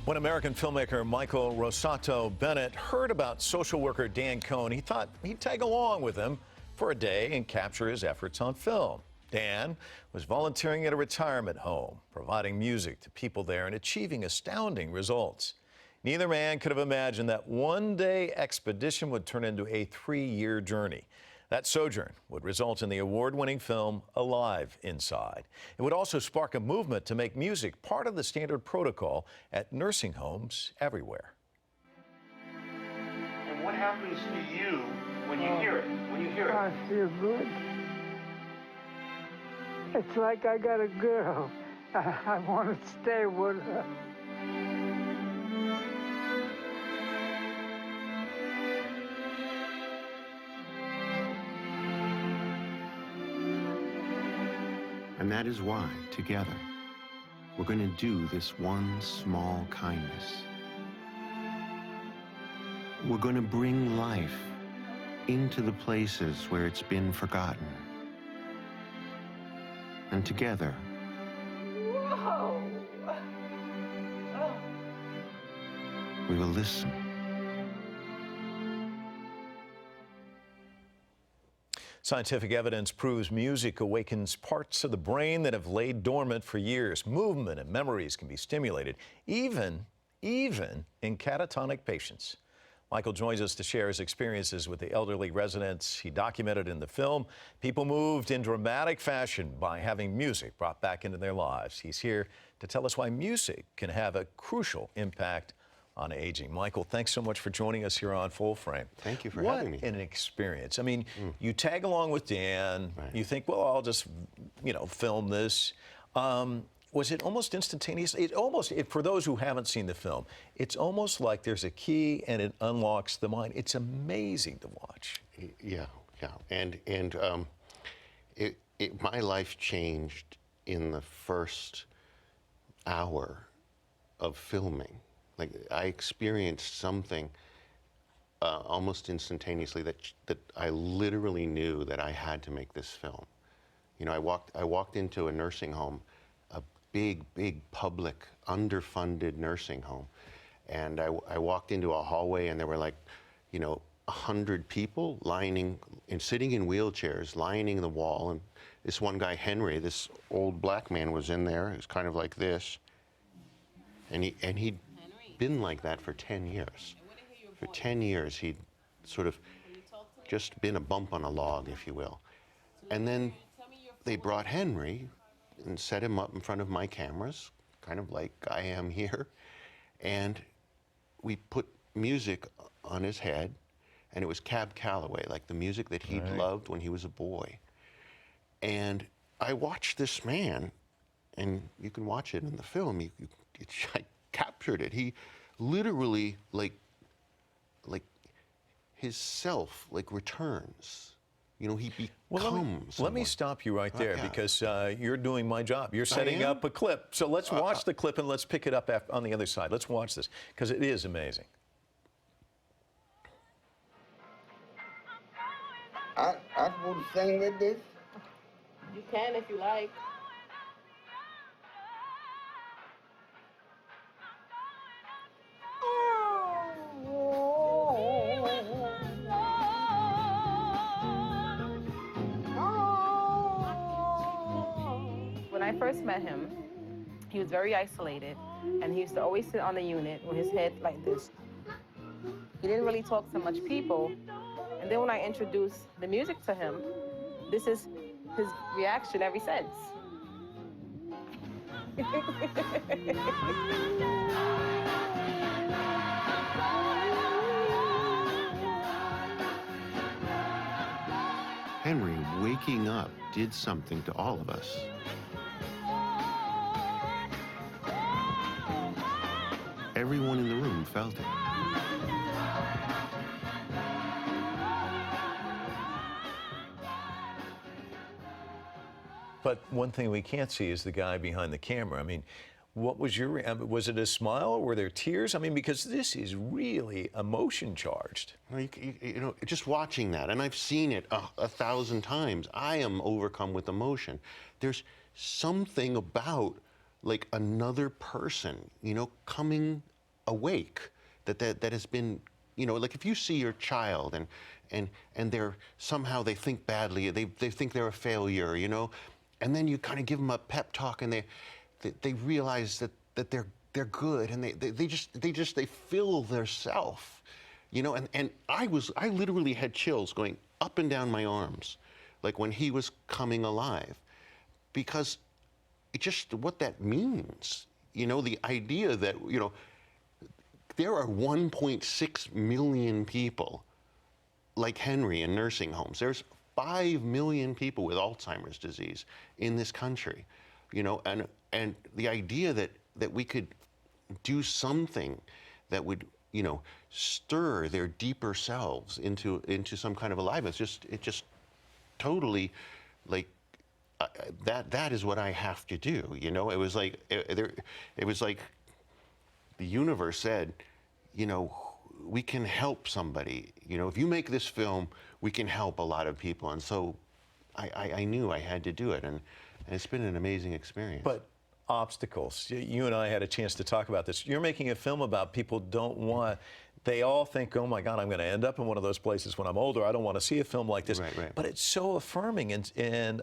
When American filmmaker Michael Rossato-Bennett heard about social worker Dan Cohn, he thought he'd tag along with him for a day and capture his efforts on film. Dan was volunteering at a retirement home, providing music to people there and achieving astounding results. Neither man could have imagined that one-day expedition would turn into a 3-year journey. That sojourn would result in the award-winning film Alive Inside. It would also spark a movement to make music part of the standard protocol at nursing homes everywhere. And what happens to you when you hear it? I feel good. It's like I got a girl. I want to stay with her. And that is why, together, we're going to do this one small kindness. We're going to bring life into the places where it's been forgotten. And together, we will listen. Scientific evidence proves music awakens parts of the brain that have laid dormant for years. Movement and memories can be stimulated, even in catatonic patients. Michael joins us to share his experiences with the elderly residents he documented in the film. People moved in dramatic fashion by having music brought back into their lives. He's here to tell us why music can have a crucial impact on aging. Michael, thanks so much for joining us here on Full Frame. Thank you for having me. What an experience. I mean, you tag along with Dan. Right. You think, well, I'll just, film this. Was it almost instantaneous? For those who haven't seen the film, it's almost like there's a key and it unlocks the mind. It's amazing to watch. Yeah. And my life changed in the first hour of filming. Like, I experienced something almost instantaneously that I literally knew that I had to make this film. I walked into a nursing home, a big public, underfunded nursing home, and I walked into a hallway and there were 100 people sitting in wheelchairs, lining the wall, and this one guy, Henry, this old black man, was in there. He was kind of like this, and he'd been like that for 10 years. For 10 years, he'd sort of just been a bump on a log, if you will. And then they brought Henry and set him up in front of my cameras, kind of like I am here. And we put music on his head, and it was Cab Calloway, like the music that he'd loved when he was a boy. And I watched this man, and you can watch it in the film, I captured it. He literally, like his self, returns. He becomes. Let me stop you right there, because you're doing my job. You're setting up a clip. So let's watch the clip and let's pick it up on the other side. Let's watch this, because it is amazing. I supposed to sing with this? You can if you like. When I first met him, he was very isolated, and he used to always sit on the unit with his head like this. He didn't really talk to much people, and then when I introduced the music to him, this is his reaction ever since. Henry waking up did something to all of us. Everyone in the room felt it. But one thing we can't see is the guy behind the camera. I mean, what was was it a smile, or were there tears? I mean, because this is really emotion charged. Just watching that, and I've seen it 1,000 times, I am overcome with emotion. There's something about, like, another person, coming awake, that has been, you know, like if you see your child and they're somehow they think badly, they think they're a failure, you know, and then you kind of give them a pep talk and they realize that they're good, and they fill their self, you know, and I literally had chills going up and down my arms, like when he was coming alive, because it just what that means, you know, the idea that, you know, there are 1.6 million people like Henry in nursing homes. There's 5 million people with Alzheimer's disease in this country, you know, and the idea that we could do something that would, you know, stir their deeper selves into some kind of aliveness, it just totally, like, that is what I have to do, you know. It was like it was like the universe said, you know, we can help somebody, you know, if you make this film, we can help a lot of people. And so I knew I had to do it, and it's been an amazing experience. But obstacles, you and I had a chance to talk about this. You're making a film about people don't want, they all think, oh my God, I'm going to end up in one of those places when I'm older. I don't want to see a film like this. Right. But it's so affirming, and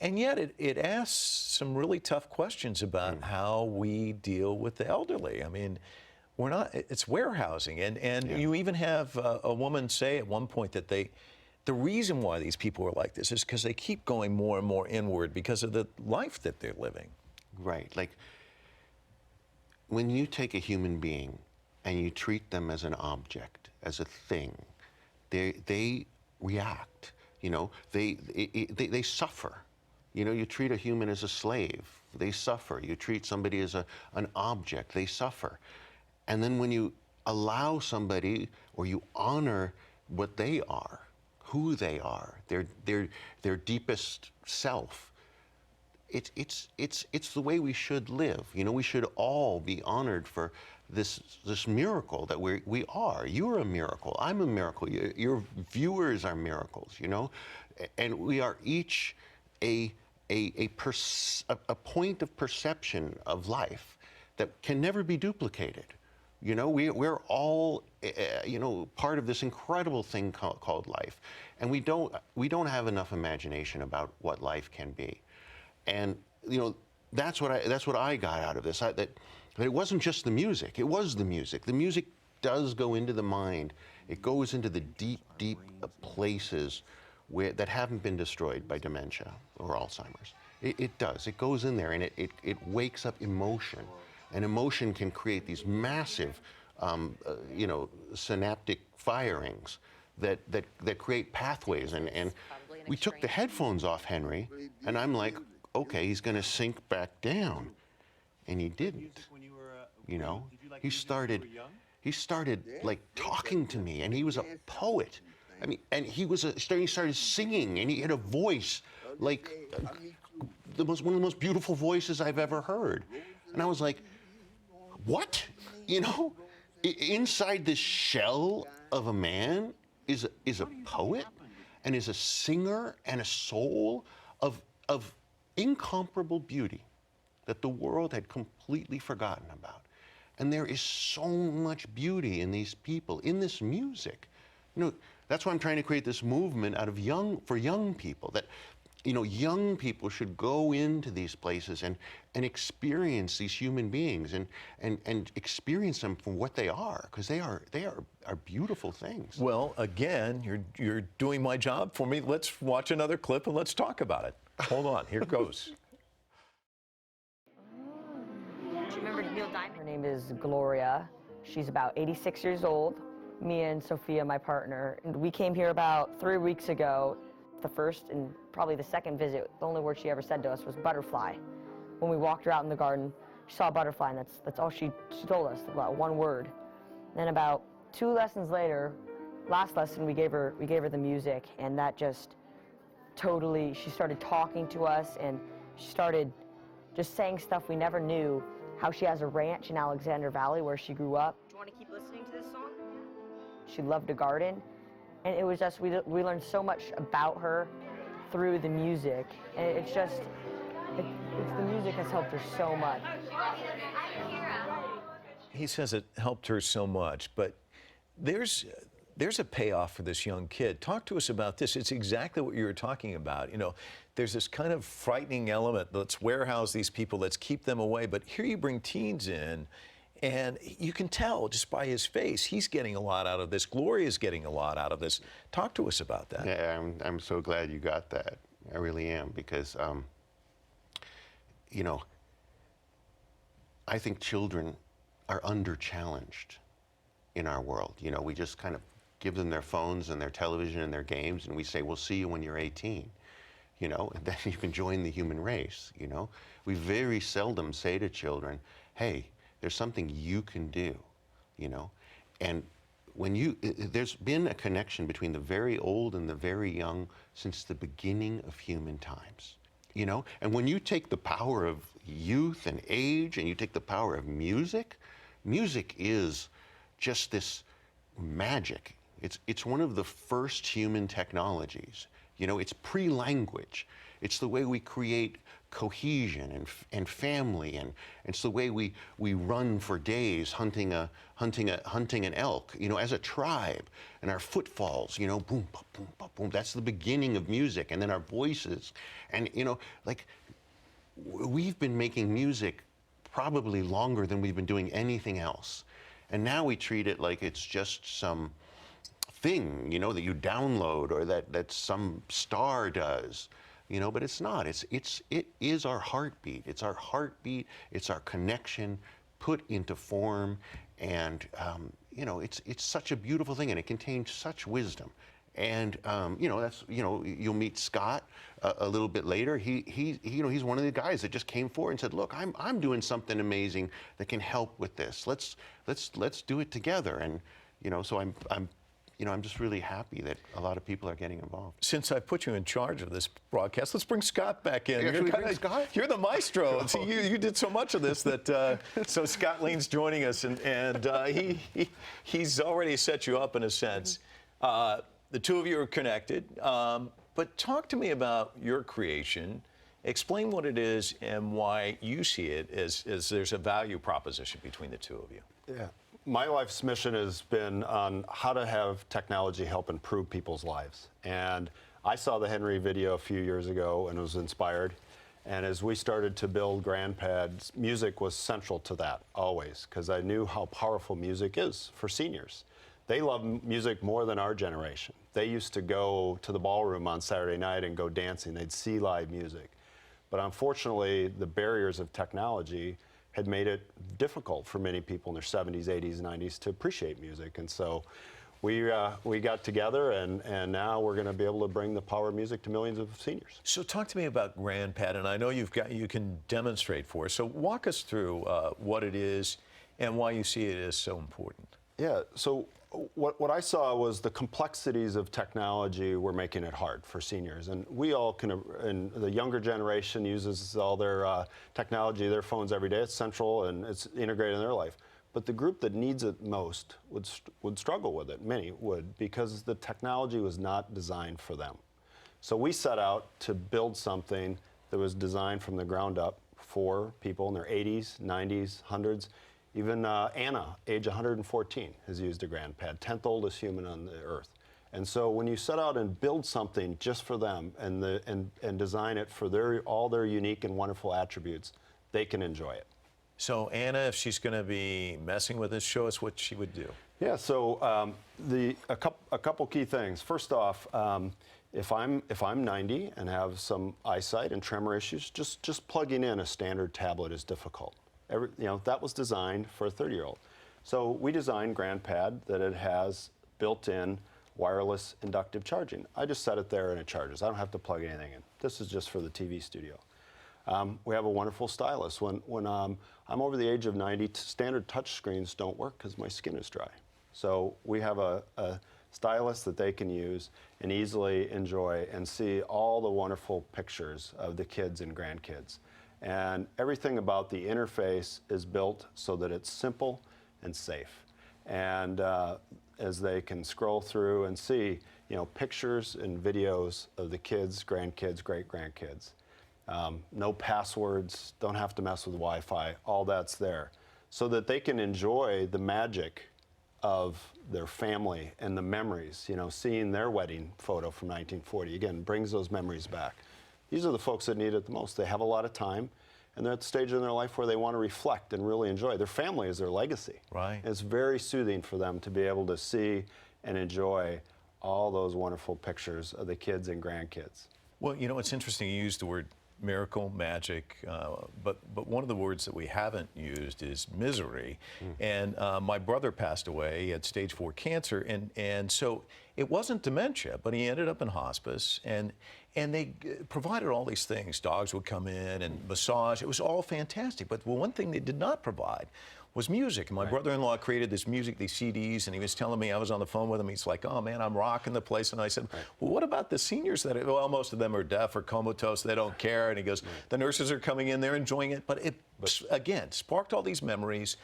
yet it asks some really tough questions about how we deal with the elderly. I mean, it's warehousing, and you even have a woman say at one point that the reason why these people are like this is because they keep going more and more inward because of the life that they're living. Right, like when you take a human being and you treat them as an object, as a thing, they react, you know, they suffer. You know, you treat a human as a slave, they suffer. You treat somebody as an object, they suffer. And then when you allow somebody, or you honor what they are, who they are, their deepest self, it's the way we should live. You know, we should all be honored for this miracle that we are. You're a miracle. I'm a miracle. Your viewers are miracles. You know, and we are each a point of perception of life that can never be duplicated. You know, we're all, you know, part of this incredible thing called life, and we don't have enough imagination about what life can be, and you know, that's what I got out of this. That it wasn't just the music; it was the music. The music does go into the mind. It goes into the deep places that haven't been destroyed by dementia or Alzheimer's. It does. It goes in there, and it wakes up emotion. And emotion can create these massive, you know, synaptic firings that create pathways. And we took the headphones off Henry, and I'm like, okay, he's going to sink back down, and he didn't. You know, he started like talking to me, and he was a poet. I mean, and he started singing, and he had a voice like one of the most beautiful voices I've ever heard. And I was like, what? You know, inside this shell of a man is a poet, and is a singer, and a soul of incomparable beauty that the world had completely forgotten about. And there is so much beauty in these people, in this music. You know, that's why I'm trying to create this movement for young people, that, you know, young people should go into these places and experience these human beings and experience them for what they are, because they are beautiful things. Well, again, you're doing my job for me. Let's watch another clip and let's talk about it. Hold on, here it goes. Do you remember Neil Diamond? Her name is Gloria. She's about 86 years old. Me and Sophia, my partner, and we came here about 3 weeks ago. The first and probably the second visit, the only word she ever said to us was butterfly. When we walked her out in the garden, she saw a butterfly, and that's all she told us, about one word. Then about 2 lessons later, last lesson, we gave her the music, and that just totally, she started talking to us, and she started just saying stuff we never knew, how she has a ranch in Alexander Valley where she grew up. Do you want to keep listening to this song? She loved to garden. And it was just, we learned so much about her through the music. And it's just, it's the music has helped her so much. he says it helped her so much, but there's a payoff for this young kid. Talk to us about this. It's exactly what you were talking about. You know, there's this kind of frightening element. Let's warehouse these people, let's keep them away. But here you bring teens in, and you can tell just by his face, he's getting a lot out of this. Gloria's getting a lot out of this. Talk to us about that. Yeah, I'm so glad you got that. I really am, because, you know, I think children are under-challenged in our world. You know, we just kind of give them their phones and their television and their games, and we say, we'll see you when you're 18, you know, and then you can join the human race, you know. We very seldom say to children, hey, there's something you can do, you know. And when there's been a connection between the very old and the very young since the beginning of human times, you know. And when you take the power of youth and age and you take the power of music, music is just this magic. It's one of the first human technologies. You know, it's pre-language. It's the way we create cohesion and family, and it's the way we run for days hunting an elk, you know, as a tribe, and our footfalls, you know, boom, ba, boom, ba, boom. That's the beginning of music, and then our voices, and you know, like, we've been making music probably longer than we've been doing anything else, and now we treat it like it's just some thing, you know, that you download or that some star does. You know, but it's not. It is our heartbeat. It's our heartbeat. It's our connection put into form, and you know, it's such a beautiful thing, and it contains such wisdom. And you know, that's, you know, you'll meet Scott a little bit later. He you know, he's one of the guys that just came forward and said, look, I'm doing something amazing that can help with this. Let's do it together. And you know, so I'm you know, I'm just really happy that a lot of people are getting involved. Since I put you in charge of this broadcast, let's bring Scott back in. Scott? You're the maestro. See, you did so much of this that, so Scott Lien's joining us, and he's already set you up in a sense. The two of you are connected, but talk to me about your creation. Explain what it is and why you see it as there's a value proposition between the two of you. Yeah. My life's mission has been on how to have technology help improve people's lives. And I saw the Henry video a few years ago and was inspired. And as we started to build GrandPads, music was central to that always, because I knew how powerful music is for seniors. They love music more than our generation. They used to go to the ballroom on Saturday night and go dancing. They'd see live music. But unfortunately, the barriers of technology had made it difficult for many people in their 70s, 80s, 90s to appreciate music. And so we got together, and now we're going to be able to bring the power of music to millions of seniors. So talk to me about GrandPad, and I know you can demonstrate for us. So walk us through what it is and why you see it as so important. Yeah, so what I saw was the complexities of technology were making it hard for seniors. And we all and the younger generation uses all their technology, their phones every day. It's central and it's integrated in their life. But the group that needs it most would struggle with it. Many would, because the technology was not designed for them. So we set out to build something that was designed from the ground up for people in their 80s, 90s, 100s. Even Anna, age 114, has used a GrandPad, 10th oldest human on the earth. And so when you set out and build something just for them and design it for all their unique and wonderful attributes, they can enjoy it. So Anna, if she's going to be messing with this, show us what she would do. Yeah, so a couple key things. First off, if I'm 90 and have some eyesight and tremor issues, just plugging in a standard tablet is difficult. You know, that was designed for a 30-year-old. So we designed GrandPad that it has built-in wireless inductive charging. I just set it there and it charges. I don't have to plug anything in. This is just for the TV studio. We have a wonderful stylus. When I'm over the age of 90, standard touch screens don't work because my skin is dry. So we have a stylus that they can use and easily enjoy and see all the wonderful pictures of the kids and grandkids. And everything about the interface is built so that it's simple and safe. And as they can scroll through and see, you know, pictures and videos of the kids, grandkids, great-grandkids. No passwords, don't have to mess with Wi-Fi, all that's there. so that they can enjoy the magic of their family and the memories. You know, seeing their wedding photo from 1940, again, brings those memories back. These are the folks that need it the most. They have a lot of time, and they're at the stage in their life where they want to reflect and really enjoy. Their family is their legacy. Right. It's very soothing for them to be able to see and enjoy all those wonderful pictures of the kids and grandkids. Well, you know, it's interesting you used the word miracle, magic, but one of the words that we haven't used is misery. And my brother passed away. He had stage 4 cancer, and so it wasn't dementia, but he ended up in hospice, and they provided all these things. Dogs would come in and massage. It was all fantastic. But one thing they did not provide was music. And my brother-in-law created this music, these CDs, and he was telling me, I was on the phone with him, he's like, oh man, I'm rocking the place. And I said, well, what about the seniors that, well, most of them are deaf or comatose, they don't care. And he goes, the nurses are coming in, they're enjoying it. But it, again, sparked all these memories.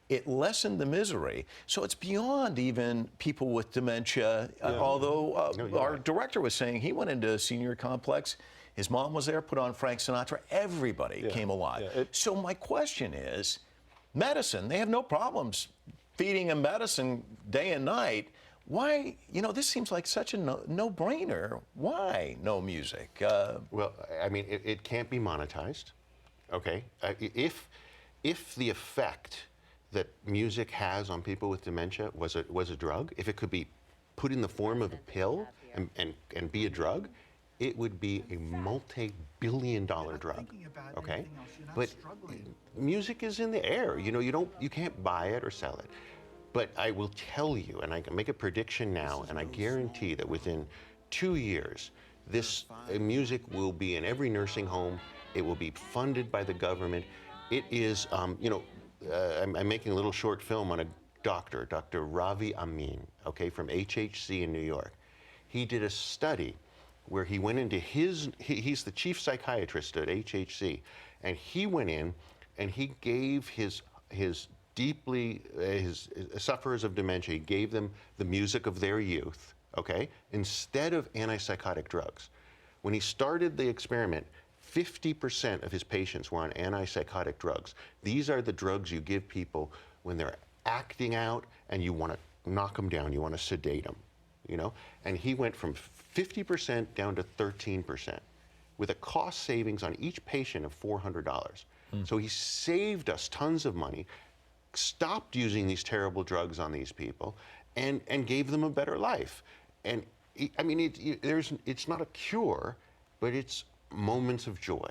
It lessened the misery. So it's beyond even people with dementia, although our director was saying he went into a senior complex. His mom was there, put on Frank Sinatra. Everybody came alive. So my question is, medicine, they have no problems feeding him medicine day and night. Why, you know, this seems like such a no-brainer. Why no music? Well, I mean, it can't be monetized, okay? If the effect that music has on people with dementia was a drug, if it could be put in the form of a pill and be a drug, it would be a multi-billion-dollar drug, okay? But music is in the air. You know, you can't buy it or sell it. But I will tell you, and I can make a prediction now, and I guarantee that within 2 years, this music will be in every nursing home. It will be funded by the government. It is, you know, I'm making a little short film on a doctor, Dr. Ravi Amin, okay, from HHC in New York. He did a study where he went into he's the chief psychiatrist at HHC, and he went in and he gave his sufferers of dementia, he gave them the music of their youth, okay, instead of antipsychotic drugs. When he started the experiment, 50% of his patients were on antipsychotic drugs. These are the drugs you give people when they're acting out and you want to knock them down, you want to sedate them, you know? And he went from 50% down to 13% with a cost savings on each patient of $400. So he saved us tons of money, stopped using these terrible drugs on these people, and gave them a better life. And I mean, it's not a cure, but it's moments of joy.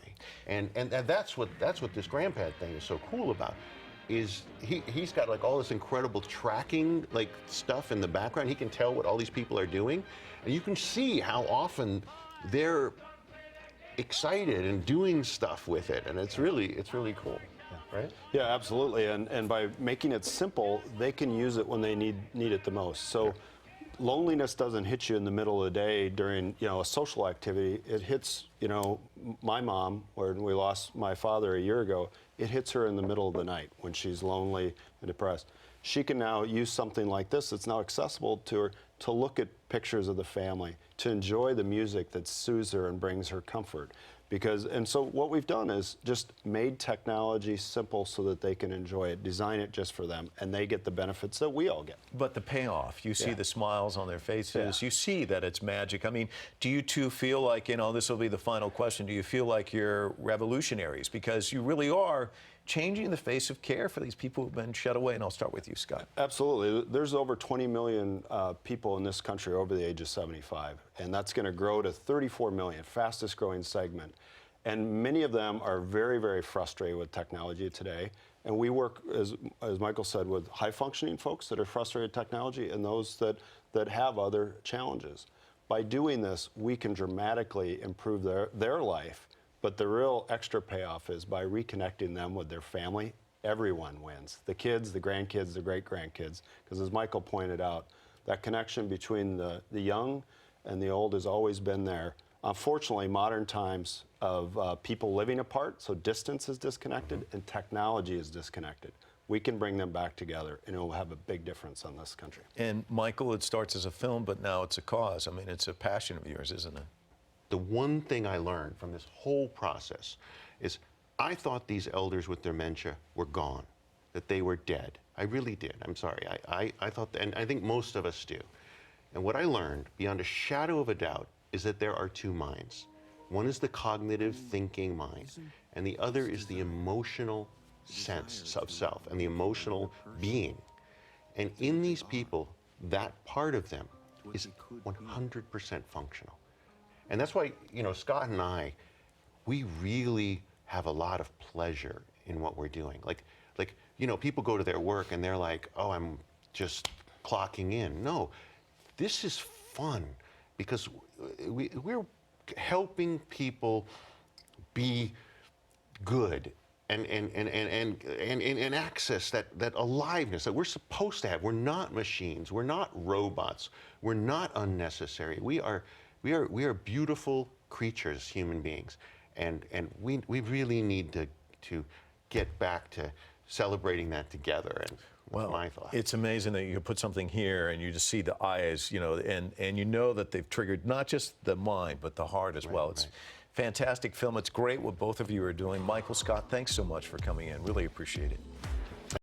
And that's what this GrandPad thing is so cool about. Is he's got like all this incredible tracking like stuff in the background. He can tell what all these people are doing, and you can see how often they're excited and doing stuff with it, and it's really cool. Right? Yeah, absolutely. And by making it simple, they can use it when they need it the most. So loneliness doesn't hit you in the middle of the day during, you know, a social activity. It hits, you know, my mom, when we lost my father a year ago, it hits her in the middle of the night when she's lonely and depressed. She can now use something like this that's now accessible to her to look at pictures of the family, to enjoy the music that soothes her and brings her comfort. And so what we've done is just made technology simple so that they can enjoy it, design it just for them, and they get the benefits that we all get. But the payoff, you see the smiles on their faces, you see that it's magic. I mean, do you two feel like, you know, this will be the final question, do you feel like you're revolutionaries? Because you really are changing the face of care for these people who've been shut away. And I'll start with you, Scott. Absolutely. There's over 20 million people in this country over the age of 75, and that's going to grow to 34 million, fastest growing segment. And many of them are very, very frustrated with technology today. And we work, as Michael said, with high-functioning folks that are frustrated with technology and those that have other challenges. By doing this, we can dramatically improve their life. But the real extra payoff is by reconnecting them with their family. Everyone wins. The kids, the grandkids, the great-grandkids. Because as Michael pointed out, that connection between the young and the old has always been there. Unfortunately, modern times of people living apart, so distance is disconnected and technology is disconnected. We can bring them back together, and it will have a big difference on this country. And Michael, it starts as a film, but now it's a cause. I mean, it's a passion of yours, isn't it? The one thing I learned from this whole process is I thought these elders with dementia were gone. that they were dead. I really did. I'm sorry. I thought, and I think most of us do. And what I learned, beyond a shadow of a doubt, is that there are two minds. One is the cognitive thinking mind, and the other is the emotional sense of self and the emotional being. And in these people, that part of them is 100% functional. And that's why, you know, Scott and I, we really have a lot of pleasure in what we're doing. Like, you know, people go to their work and they're like, oh, I'm just clocking in. No, this is fun because we're helping people be good and access that aliveness that we're supposed to have. We're not machines. We're not robots. We're not unnecessary. We are beautiful creatures, human beings, and we really need to get back to celebrating that together. And well, my thought. It's amazing that you put something here and you just see the eyes, you know, and you know that they've triggered not just the mind but the heart as well. It's fantastic film. It's great what both of you are doing. Michael, Scott, thanks so much for coming in. Really appreciate it.